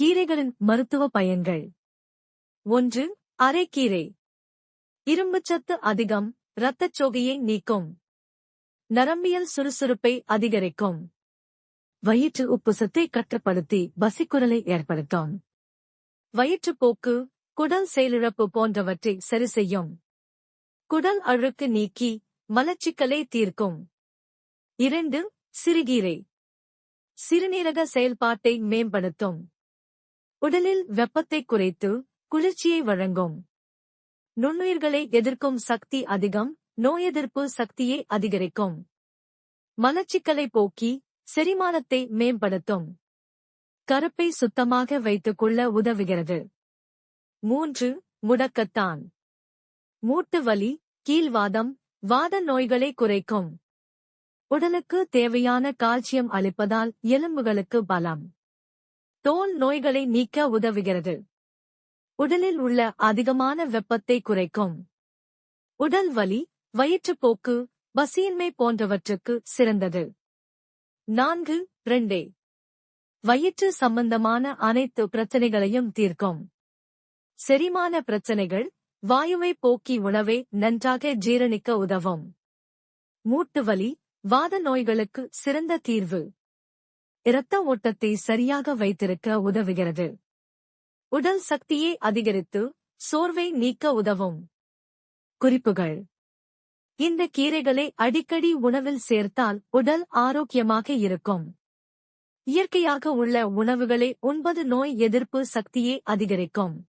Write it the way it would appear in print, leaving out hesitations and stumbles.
கீரைகளின் மருத்துவ பயன்கள். 1. அரைக்கீரை. இரும்புச்சத்து அதிகம், இரத்தச்சோகையை நீக்கும். நரம்பியல் சுறுசுறுப்பை அதிகரிக்கும். வயிற்று உப்புசத்தை கட்டுப்படுத்தி பசிக்குரலை ஏற்படுத்தும். வயிற்றுப்போக்கு, குடல் செயலிழப்பு போன்றவற்றை சரிசெய்யும். குடல் அழுக்கு நீக்கி மலச்சிக்கலை தீர்க்கும். 2. சிறுகீரை. சிறுநீரக செயல்பாட்டை மேம்படுத்தும். உடலில் வெப்பத்தை குறைத்து குளிர்ச்சியை வழங்கும். நுண்ணுயிர்களை எதிர்க்கும் சக்தி அதிகம், நோயெதிர்ப்பு சக்தியை அதிகரிக்கும். மலச்சிக்கலை போக்கி செரிமானத்தை மேம்படுத்தும். கருப்பை சுத்தமாக வைத்துக் கொள்ள உதவுகிறது. 3. முடக்கத்தான். மூட்டு வலி, கீல்வாதம், வாத நோய்களை குறைக்கும். உடலுக்கு தேவையான கால்சியம் அளிப்பதால் எலும்புகளுக்கு பலம். தோல் நோய்களை நீக்க உதவுகிறது. உடலில் உள்ள அதிகமான வெப்பத்தை குறைக்கும். உடல் வலி, வயிற்றுப்போக்கு, பசியின்மை போன்றவற்றுக்கு சிறந்தது. 4. பிரண்டை. வயிற்று சம்பந்தமான அனைத்து பிரச்சனைகளையும் தீர்க்கும். செரிமான பிரச்சனைகள், வாயுவை போக்கி உணவை நன்றாக ஜீரணிக்க உதவும். மூட்டு வலி, வாத நோய்களுக்கு சிறந்த தீர்வு. இரத்த ஓட்டத்தை சரியாக வைத்திருக்க உதவுகிறது. உடல் சக்தியை அதிகரித்து சோர்வை நீக்க உதவும். குறிப்புகள். இந்த கீரைகளை அடிக்கடி உணவில் சேர்த்தால் உடல் ஆரோக்கியமாக இருக்கும். இயற்கையாக உள்ள உணவுகளை உண்பது நோய் எதிர்ப்பு சக்தியை அதிகரிக்கும்.